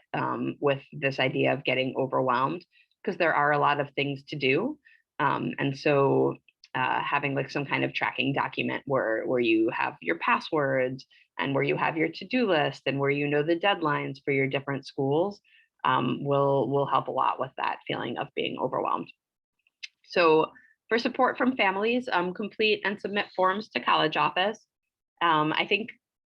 with this idea of getting overwhelmed, because there are a lot of things to do. And so having like some kind of tracking document where you have your passwords and where you have your to-do list and where you know the deadlines for your different schools will help a lot with that feeling of being overwhelmed. So for support from families, complete and submit forms to College Office. I think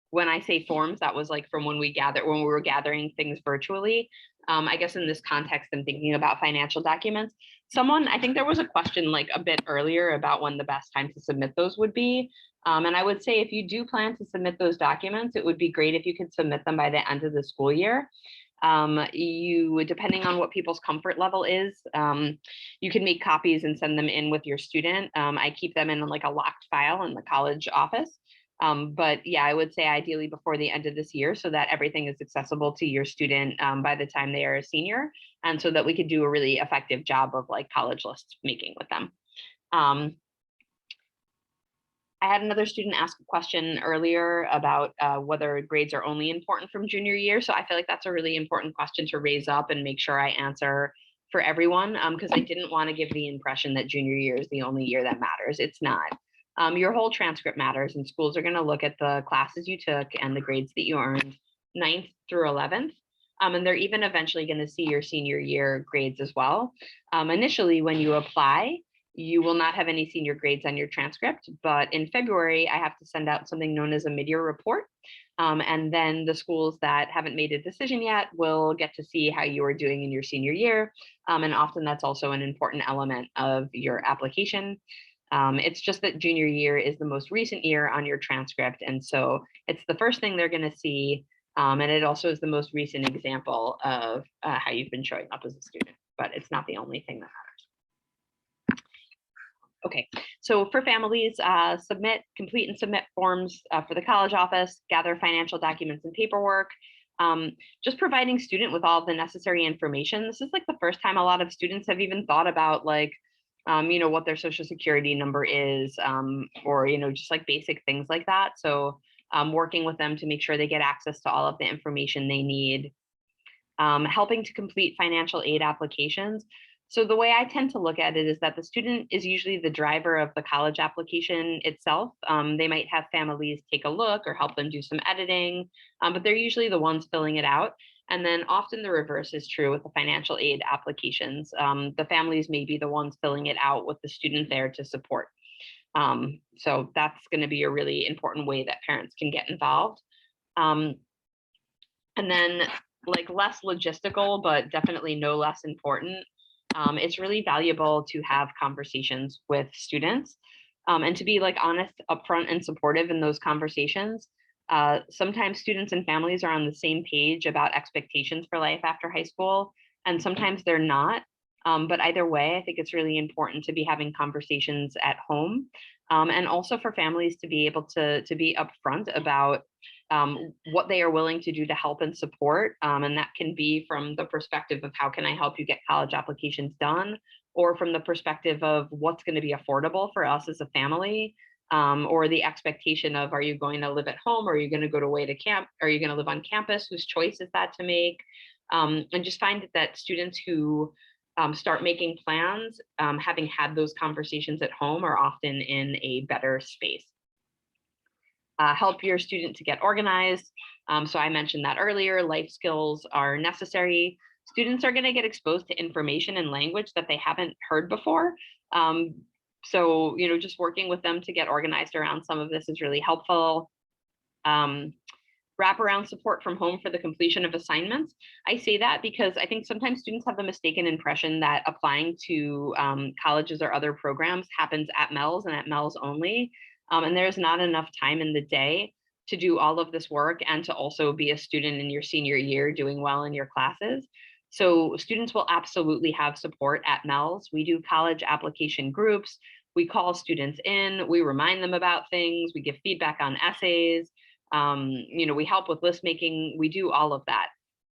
when I say forms, that was like from when we were gathering things virtually. I guess in this context, I'm thinking about financial documents. I think there was a question like a bit earlier about when the best time to submit those would be. And I would say if you do plan to submit those documents, it would be great if you could submit them by the end of the school year. Depending on what people's comfort level is, you can make copies and send them in with your student. I keep them in like a locked file in the College Office. But yeah, I would say ideally before the end of this year, so that everything is accessible to your student by the time they are a senior, and so that we could do a really effective job of like college list making with them. I had another student ask a question earlier about whether grades are only important from junior year. So I feel like that's a really important question to raise up and make sure I answer for everyone, because I didn't want to give the impression that junior year is the only year that matters. It's not. Your whole transcript matters, and schools are going to look at the classes you took and the grades that you earned 9th through 11th. And they're even eventually going to see your senior year grades as well. Initially, when you apply, you will not have any senior grades on your transcript, but in February, I have to send out something known as a mid-year report. And then the schools that haven't made a decision yet will get to see how you are doing in your senior year. And often that's also an important element of your application. It's just that junior year is the most recent year on your transcript. And so it's the first thing they're going to see. And it also is the most recent example of how you've been showing up as a student, but it's not the only thing that matters. Okay, so for families, complete and submit forms for the College Office, gather financial documents and paperwork, just providing student with all the necessary information. This is like the first time a lot of students have even thought about like, what their social security number is, or, just like basic things like that. So working with them to make sure they get access to all of the information they need. Helping to complete financial aid applications. So the way I tend to look at it is that the student is usually the driver of the college application itself. They might have families take a look or help them do some editing, but they're usually the ones filling it out. And then often the reverse is true with the financial aid applications. The families may be the ones filling it out with the student there to support. So that's going to be a really important way that parents can get involved. And then like less logistical, but definitely no less important. It's really valuable to have conversations with students and to be like honest, upfront, and supportive in those conversations. Sometimes students and families are on the same page about expectations for life after high school, and sometimes they're not. But either way, I think it's really important to be having conversations at home, and also for families to be able to be upfront about what they are willing to do to help and support. And that can be from the perspective of how can I help you get college applications done, or from the perspective of what's going to be affordable for us as a family, or the expectation of, are you going to live at home, or are you going to go away to camp, are you going to live on campus, whose choice is that to make? And just find that students who start making plans, having had those conversations at home, are often in a better space. Help your student to get organized. So I mentioned that earlier, life skills are necessary. Students are going to get exposed to information and language that they haven't heard before. So, you know, just working with them to get organized around some of this is really helpful. Wraparound support from home for the completion of assignments. I say that because I think sometimes students have the mistaken impression that applying to colleges or other programs happens at MELS and at MELS only. And there's not enough time in the day to do all of this work and to also be a student in your senior year doing well in your classes. So students will absolutely have support at MELS. We do college application groups. We call students in, we remind them about things, we give feedback on essays, you know, we help with list making, we do all of that.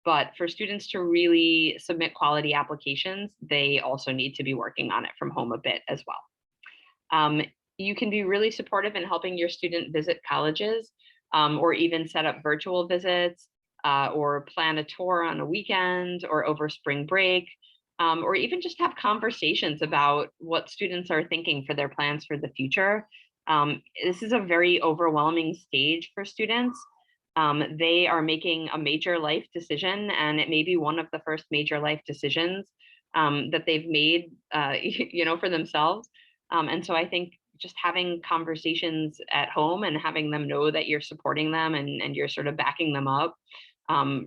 But for students to really submit quality applications, they also need to be working on it from home a bit as well. You can be really supportive in helping your student visit colleges, or even set up virtual visits, or plan a tour on a weekend or over spring break, or even just have conversations about what students are thinking for their plans for the future. This is a very overwhelming stage for students. They are making a major life decision, and it may be one of the first major life decisions that they've made, you know, for themselves. And so I think just having conversations at home and having them know that you're supporting them and you're sort of backing them up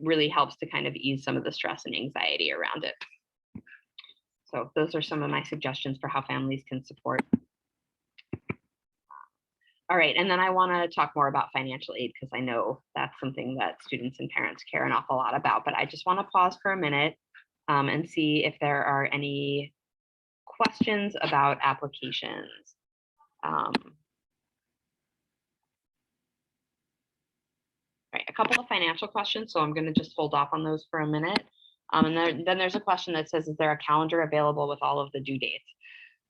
really helps to kind of ease some of the stress and anxiety around it. So those are some of my suggestions for how families can support. All right, and then I want to talk more about financial aid because I know that's something that students and parents care an awful lot about, but I just want to pause for a minute and see if there are any questions about applications. Right, a couple of financial questions, so I'm going to just hold off on those for a minute. And then there's a question that says, is there a calendar available with all of the due dates?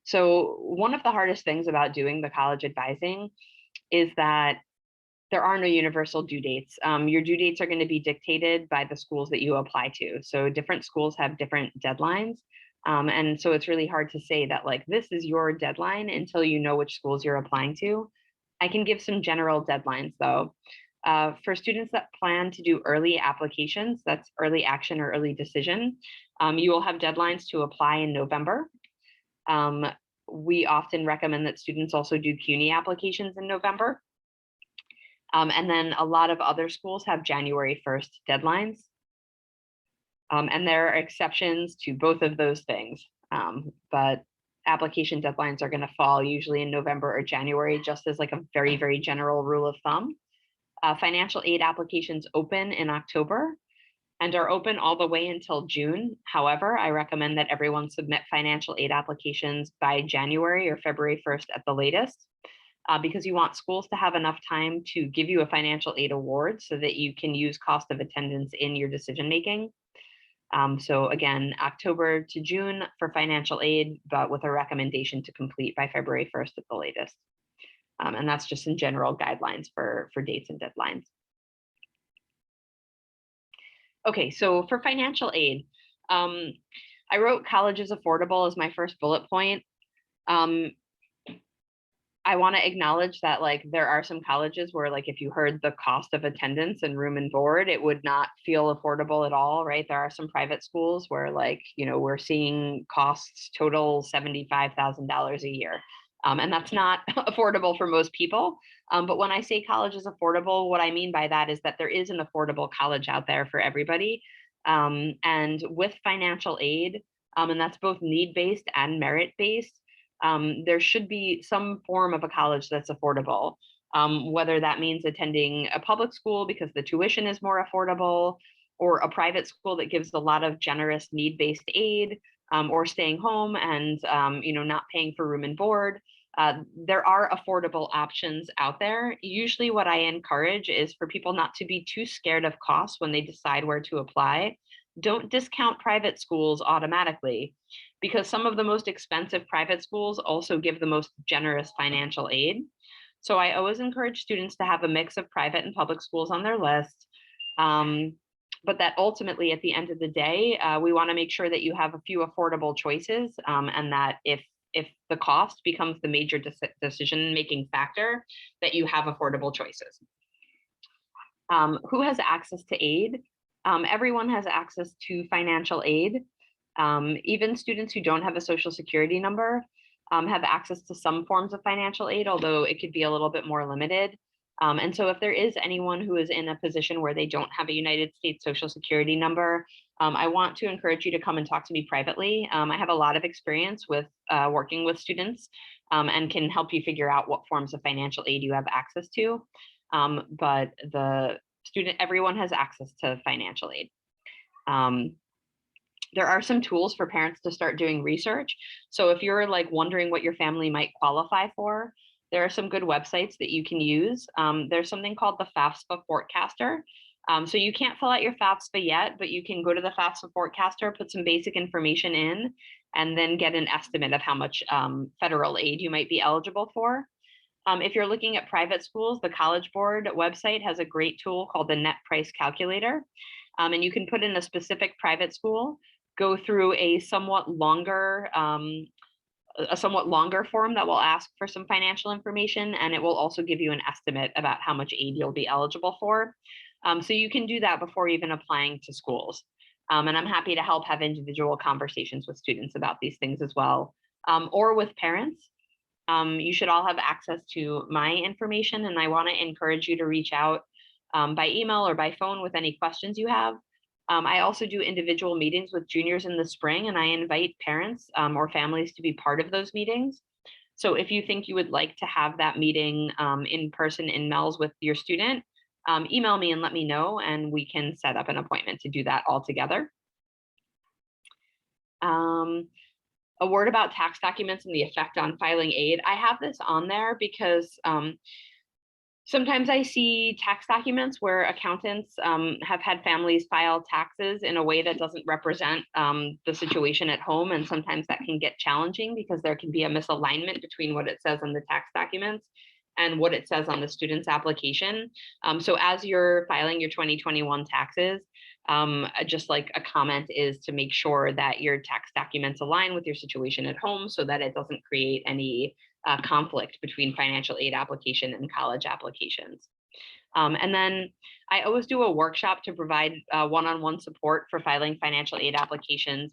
So one of the hardest things about doing the college advising is that there are no universal due dates. Your due dates are going to be dictated by the schools that you apply to. So different schools have different deadlines. And so it's really hard to say that like, this is your deadline until you know which schools you're applying to. I can give some general deadlines though. For students that plan to do early applications, that's early action or early decision, you will have deadlines to apply in November. We often recommend that students also do CUNY applications in November. And then a lot of other schools have January 1st deadlines. And there are exceptions to both of those things. But application deadlines are going to fall usually in November or January, just as like a very, very general rule of thumb. Financial aid applications open in October and are open all the way until June. However, I recommend that everyone submit financial aid applications by January or February 1st at the latest, because you want schools to have enough time to give you a financial aid award so that you can use cost of attendance in your decision making. So again, October to June for financial aid, but with a recommendation to complete by February 1st at the latest. And that's just in general guidelines for dates and deadlines. Okay, so for financial aid, I I wrote college is affordable as my first bullet point. I want to acknowledge that like there are some colleges where like if you heard the cost of attendance and room and board, it would not feel affordable at all, right? There are some private schools where like, you know, we're seeing costs total $75,000 a year. And that's not affordable for most people. But when I say college is affordable, what I mean by that is that there is an affordable college out there for everybody. And with financial aid, and that's both need-based and merit-based, there should be some form of a college that's affordable, whether that means attending a public school because the tuition is more affordable, or a private school that gives a lot of generous need-based aid, or staying home and you know, not paying for room and board. There are affordable options out there. Usually what I encourage is for people not to be too scared of costs when they decide where to apply. Don't discount private schools automatically, because some of the most expensive private schools also give the most generous financial aid. So I always encourage students to have a mix of private and public schools on their list. But that ultimately at the end of the day, we want to make sure that you have a few affordable choices, and that if the cost becomes the major decision-making factor, that you have affordable choices. Who has access to aid? Everyone has access to financial aid. Even students who don't have a social security number have access to some forms of financial aid, although it could be a little bit more limited. And so if there is anyone who is in a position where they don't have a United States social security number, I want to encourage you to come and talk to me privately. I have a lot of experience with working with students, and can help you figure out what forms of financial aid you have access to. But everyone has access to financial aid. There are some tools for parents to start doing research. So if you're like wondering what your family might qualify for, there are some good websites that you can use. There's something called the FAFSA Forecaster. So you can't fill out your FAFSA yet, but you can go to the FAFSA Forecaster, put some basic information in, and then get an estimate of how much federal aid you might be eligible for. If you're looking at private schools, the College Board website has a great tool called the Net Price Calculator. And you can put in a specific private school, go through a somewhat longer form that will ask for some financial information, and it will also give you an estimate about how much aid you'll be eligible for. So you can do that before even applying to schools. And I'm happy to help have individual conversations with students about these things as well, or with parents. You should all have access to my information, and I want to encourage you to reach out by email or by phone with any questions you have. I also do individual meetings with juniors in the spring, and I invite parents or families to be part of those meetings. So if you think you would like to have that meeting in person in MELS with your student, email me and let me know, and we can set up an appointment to do that all together. A word about tax documents and the effect on filing aid. I have this on there because sometimes I see tax documents where accountants have had families file taxes in a way that doesn't represent the situation at home. And sometimes that can get challenging because there can be a misalignment between what it says on the tax documents and what it says on the student's application. So as you're filing your 2021 taxes, just like a comment is to make sure that your tax documents align with your situation at home so that it doesn't create any conflict between financial aid application and college applications. And then I always do a workshop to provide one-on-one support for filing financial aid applications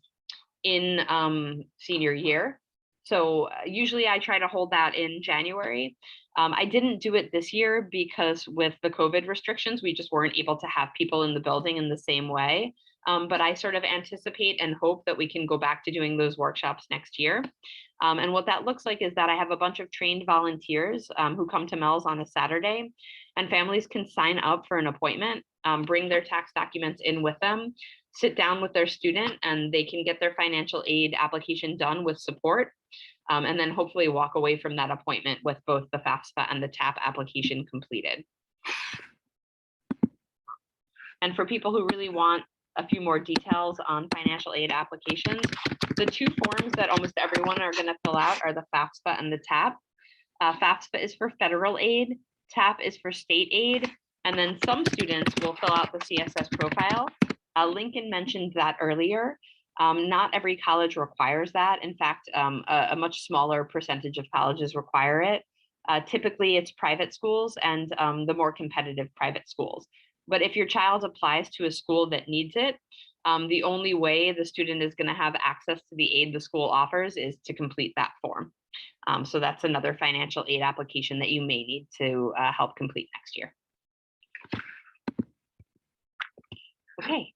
in senior year. So usually I try to hold that in January. I didn't do it this year because with the COVID restrictions, we just weren't able to have people in the building in the same way. But I sort of anticipate and hope that we can go back to doing those workshops next year. And what that looks like is that I have a bunch of trained volunteers who come to MELS on a Saturday, and families can sign up for an appointment, bring their tax documents in with them, sit down with their student, and they can get their financial aid application done with support. And then hopefully walk away from that appointment with both the FAFSA and the TAP application completed. And for people who really want a few more details on financial aid applications, the two forms that almost everyone are going to fill out are the FAFSA and the TAP. FAFSA is for federal aid, TAP is for state aid, and then some students will fill out the CSS profile. Lincoln mentioned that earlier. Not every college requires that. In fact, a much smaller percentage of colleges require it. Typically, it's private schools and the more competitive private schools. But if your child applies to a school that needs it, the only way the student is going to have access to the aid the school offers is to complete that form. So that's another financial aid application that you may need to help complete next year. Okay,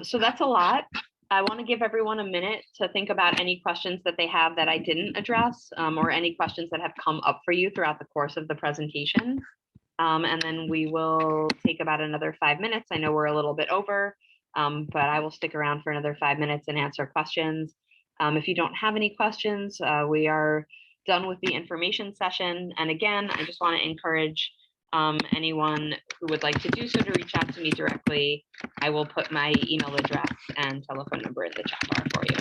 so that's a lot. I want to give everyone a minute to think about any questions that they have that I didn't address, or any questions that have come up for you throughout the course of the presentation. And then we will take about another 5 minutes. I know we're a little bit over, but I will stick around for another 5 minutes and answer questions. If you don't have any questions, we are done with the information session. And again, I just want to encourage anyone who would like to do so to reach out to me directly. I will put my email address and telephone number in the chat bar for you.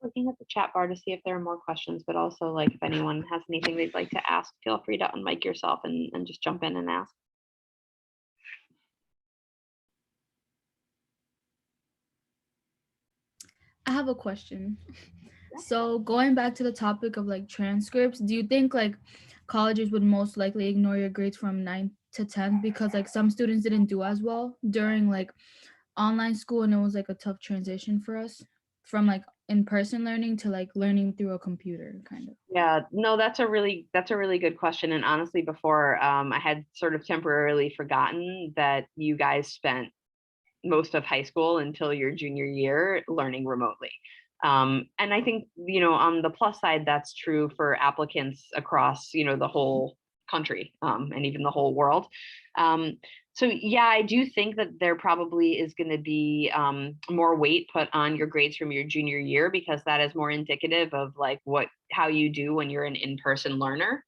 Looking at the chat bar to see if there are more questions, but also like if anyone has anything they'd like to ask, feel free to unmic yourself and just jump in and ask. I have a question. So going back to the topic of like transcripts, do you think like colleges would most likely ignore your grades from 9th to 10th because like some students didn't do as well during like online school, and it was like a tough transition for us from like in-person learning to like learning through a computer kind of? Yeah, no, that's a really good question. And honestly, before I had sort of temporarily forgotten that you guys spent most of high school until your junior year learning remotely. And I think, on the plus side, that's true for applicants across, the whole country and even the whole world. So yeah, I do think that there probably is going to be more weight put on your grades from your junior year, because that is more indicative of like how you do when you're an in-person learner.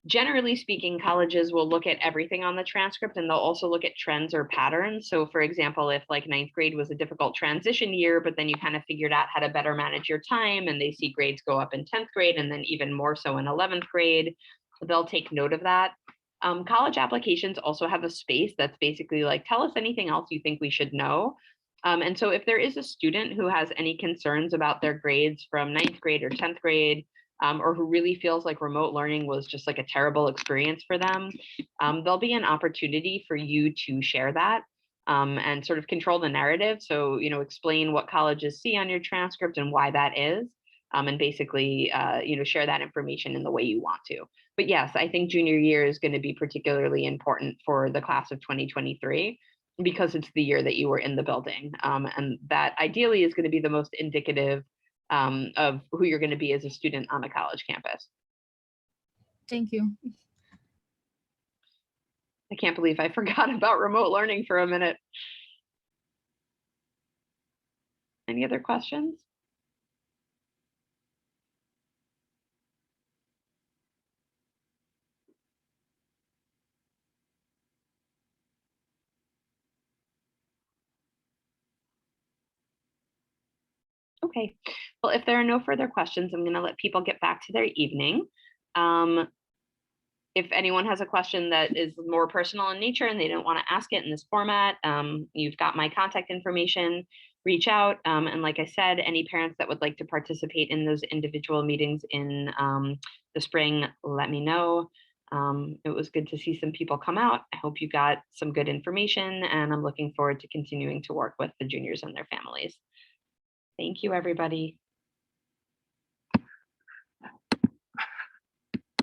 Generally speaking, colleges will look at everything on the transcript, and they'll also look at trends or patterns. So for example, if like 9th grade was a difficult transition year, but then you kind of figured out how to better manage your time, and they see grades go up in 10th grade and then even more so in 11th grade, they'll take note of that. College applications also have a space that's basically like, tell us anything else you think we should know. And so if there is a student who has any concerns about their grades from 9th grade or 10th grade, or who really feels like remote learning was just like a terrible experience for them, there'll be an opportunity for you to share that and sort of control the narrative. So, explain what colleges see on your transcript and why that is, and basically, share that information in the way you want to. But yes, I think junior year is going to be particularly important for the class of 2023 because it's the year that you were in the building. And that ideally is going to be the most indicative of who you're going to be as a student on a college campus. Thank you. I can't believe I forgot about remote learning for a minute. Any other questions? Okay, well, if there are no further questions, I'm going to let people get back to their evening. If anyone has a question that is more personal in nature and they don't want to ask it in this format, you've got my contact information, reach out. And like I said, any parents that would like to participate in those individual meetings in the spring, let me know. It was good to see some people come out. I hope you got some good information, and I'm looking forward to continuing to work with the juniors and their families. Thank you, everybody.